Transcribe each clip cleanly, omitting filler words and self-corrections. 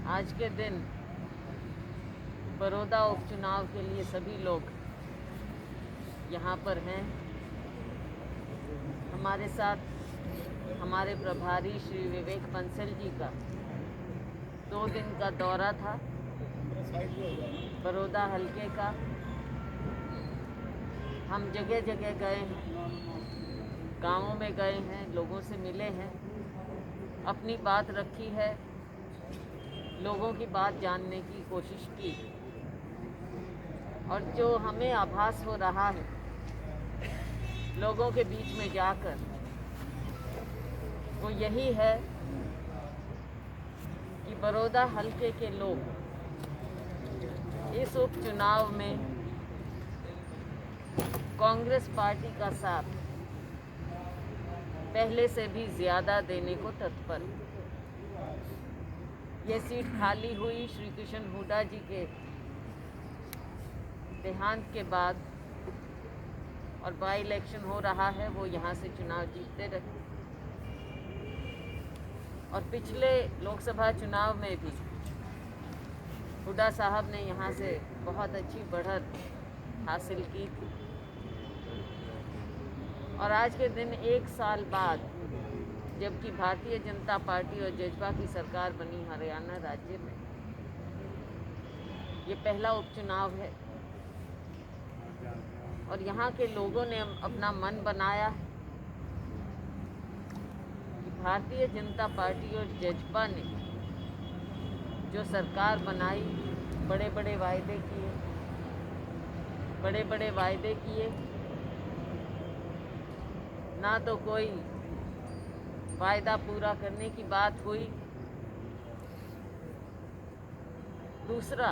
आज के दिन बड़ौदा उपचुनाव के लिए सभी लोग यहाँ पर हैं। हमारे साथ हमारे प्रभारी श्री विवेक बंसल जी का 2 दिन का दौरा था बड़ौदा हलके का। हम जगह जगह गए हैं, गांवों में गए हैं, लोगों से मिले हैं, अपनी बात रखी है, लोगों की बात जानने की कोशिश की। और जो हमें आभास हो रहा है लोगों के बीच में जाकर, वो यही है कि बड़ौदा हलके के लोग इस उपचुनाव में कांग्रेस पार्टी का साथ पहले से भी ज़्यादा देने को तत्पर है। ये सीट खाली हुई श्री कृष्ण हुड्डा जी के देहांत के बाद, और बाई इलेक्शन हो रहा है, वो यहाँ से चुनाव जीतते रहे। और पिछले लोकसभा चुनाव में भी हुड्डा साहब ने यहाँ से बहुत अच्छी बढ़त हासिल की थी। और आज के दिन 1 साल बाद, जबकि भारतीय जनता पार्टी और जजपा की सरकार बनी हरियाणा राज्य में, ये पहला उपचुनाव है और यहाँ के लोगों ने अपना मन बनाया कि भारतीय जनता पार्टी और जजपा ने जो सरकार बनाई, बड़े बड़े वायदे किए, ना तो कोई वायदा पूरा करने की बात हुई। दूसरा,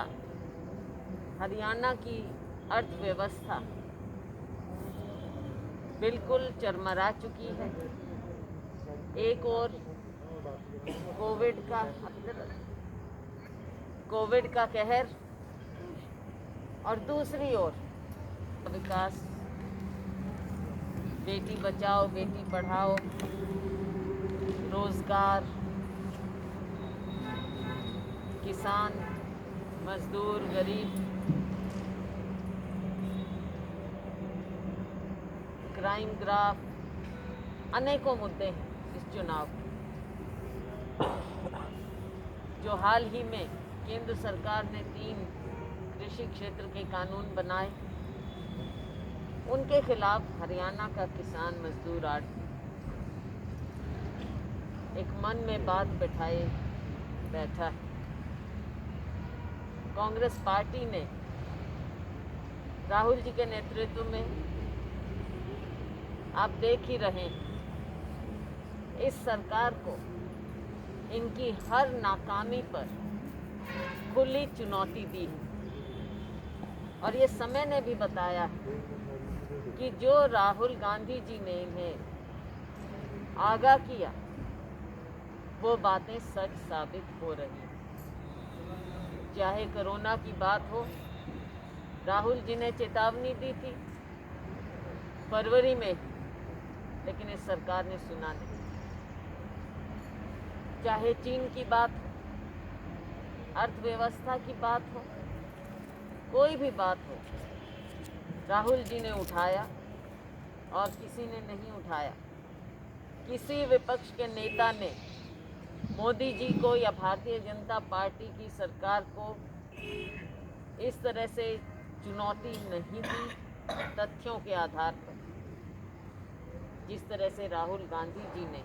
हरियाणा की अर्थव्यवस्था बिल्कुल चरमरा चुकी है। एक और कोविड का कहर, और दूसरी ओर विकास, बेटी बचाओ बेटी पढ़ाओ, रोजगार, किसान, मजदूर, गरीब, क्राइम ग्राफ, अनेकों मुद्दे हैं इस चुनाव में। जो हाल ही में केंद्र सरकार ने 3 कृषि क्षेत्र के कानून बनाए, उनके खिलाफ हरियाणा का किसान मजदूर आज एक मन में बात बैठाए बैठा है। कांग्रेस पार्टी ने राहुल जी के नेतृत्व में, आप देख ही रहे हैं, इस सरकार को इनकी हर नाकामी पर खुली चुनौती दी है। और ये समय ने भी बताया है कि जो राहुल गांधी जी ने इन्हें आगाह किया, वो बातें सच साबित हो रही हैं। चाहे कोरोना की बात हो, राहुल जी ने चेतावनी दी थी फरवरी में, लेकिन इस सरकार ने सुना नहीं। चाहे चीन की बात हो, अर्थव्यवस्था की बात हो, कोई भी बात हो, राहुल जी ने उठाया और किसी ने नहीं उठाया। किसी विपक्ष के नेता ने मोदी जी को या भारतीय जनता पार्टी की सरकार को इस तरह से चुनौती नहीं दी, तथ्यों के आधार पर, जिस तरह से राहुल गांधी जी ने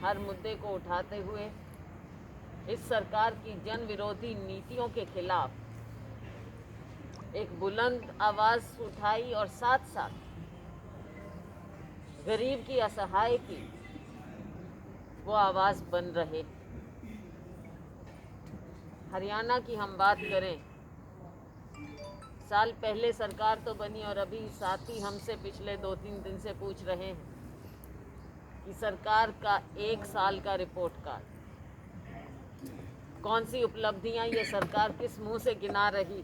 हर मुद्दे को उठाते हुए इस सरकार की जन विरोधी नीतियों के खिलाफ एक बुलंद आवाज़ उठाई, और साथ साथ गरीब की, असहाय की वो आवाज़ बन रहे। हरियाणा की हम बात करें, साल पहले सरकार तो बनी, और अभी साथी हमसे पिछले 2-3 दिन से पूछ रहे हैं कि सरकार का 1 साल का रिपोर्ट कार्ड, कौन सी उपलब्धियां ये सरकार किस मुंह से गिना रही।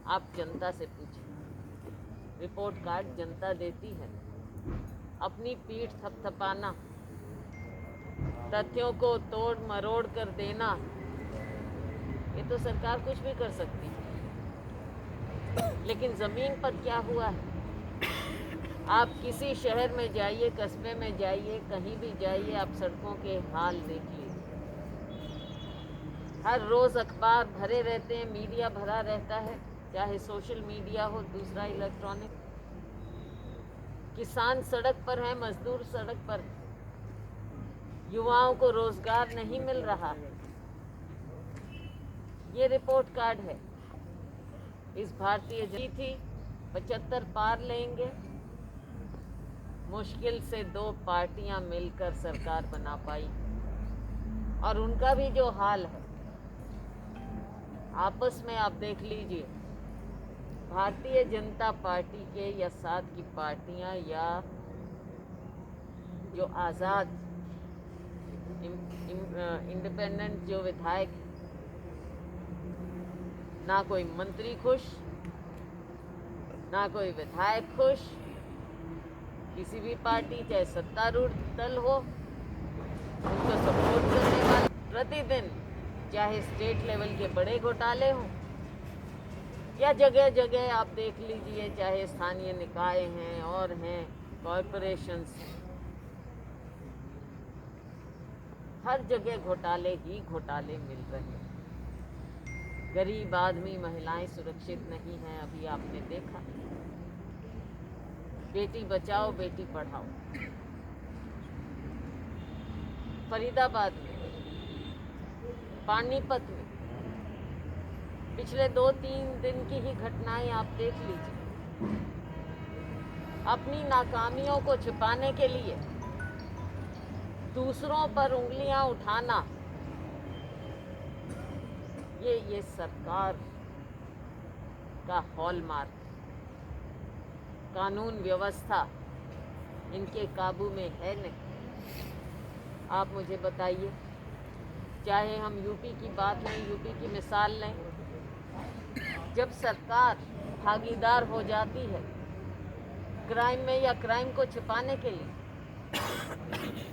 आप जनता से पूछिए, रिपोर्ट कार्ड जनता देती है। अपनी पीठ थपथपाना, तथ्यों को तोड़ मरोड़ कर देना, ये तो सरकार कुछ भी कर सकती है, लेकिन ज़मीन पर क्या हुआ है? आप किसी शहर में जाइए, कस्बे में जाइए, कहीं भी जाइए, आप सड़कों के हाल देख लीजिए। हर रोज़ अखबार भरे रहते हैं, मीडिया भरा रहता है, चाहे सोशल मीडिया हो, दूसरा इलेक्ट्रॉनिक। किसान सड़क पर है, मजदूर सड़क पर है, युवाओं को रोजगार नहीं मिल रहा है। ये रिपोर्ट कार्ड है। इस भारतीय जनता थी 75 पार लेंगे, मुश्किल से 2 पार्टियां मिलकर सरकार बना पाई, और उनका भी जो हाल है आपस में आप देख लीजिए। भारतीय जनता पार्टी के या साथ की पार्टियां या जो आज़ाद इंडिपेंडेंट जो विधायक, ना कोई मंत्री खुश, ना कोई विधायक खुश। किसी भी पार्टी, चाहे सत्तारूढ़ दल हो, उनको सपोर्ट करने वाले प्रतिदिन, चाहे स्टेट लेवल के बड़े घोटाले हों या जगह जगह आप देख लीजिए, चाहे स्थानीय निकाय हैं और हैं कॉरपोरेशंस, हर जगह घोटाले ही घोटाले मिल रहे हैं। गरीब आदमी, महिलाएं सुरक्षित नहीं हैं। अभी आपने देखा, बेटी बचाओ बेटी पढ़ाओ। फरीदाबाद में, पानीपत में पिछले 2-3 दिन की ही घटनाएं आप देख लीजिए। अपनी नाकामियों को छिपाने के लिए दूसरों पर उंगलियां उठाना, ये सरकार का हॉलमार्क। कानून व्यवस्था इनके काबू में है नहीं। आप मुझे बताइए, चाहे हम यूपी की बात लें, यूपी की मिसाल लें, जब सरकार भागीदार हो जाती है क्राइम में या क्राइम को छिपाने के लिए,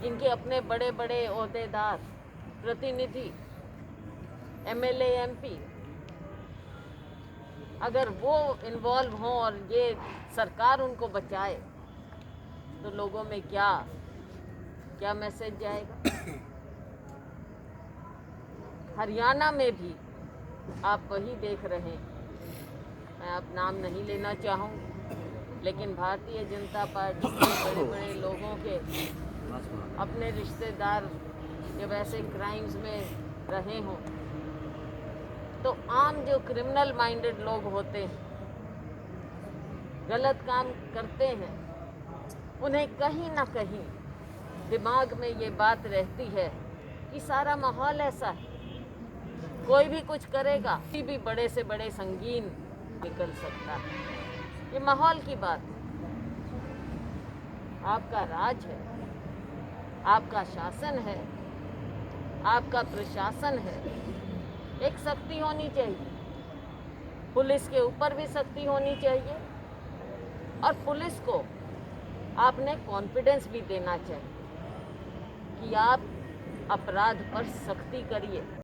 इनके अपने बड़े बड़े ओहदेदार, प्रतिनिधि, एमएलए, एमपी, अगर वो इन्वॉल्व हों और ये सरकार उनको बचाए, तो लोगों में क्या मैसेज जाएगा? हरियाणा में भी आप वही देख रहे हैं। मैं अब नाम नहीं लेना चाहूँगी, लेकिन भारतीय जनता पार्टी के बड़े बड़े लोगों के अपने रिश्तेदार जब ऐसे क्राइम्स में रहे हों, तो आम जो क्रिमिनल माइंडेड लोग होते हैं, गलत काम करते हैं, उन्हें कहीं ना कहीं दिमाग में ये बात रहती है कि सारा माहौल ऐसा है, कोई भी कुछ करेगा, कोई भी बड़े से बड़े संगीन निकल सकता है। ये माहौल की बात है। आपका राज है, आपका शासन है, आपका प्रशासन है। एक शक्ति होनी चाहिए, पुलिस के ऊपर भी शक्ति होनी चाहिए, और पुलिस को आपने कॉन्फिडेंस भी देना चाहिए कि आप अपराध पर सख्ती करिए।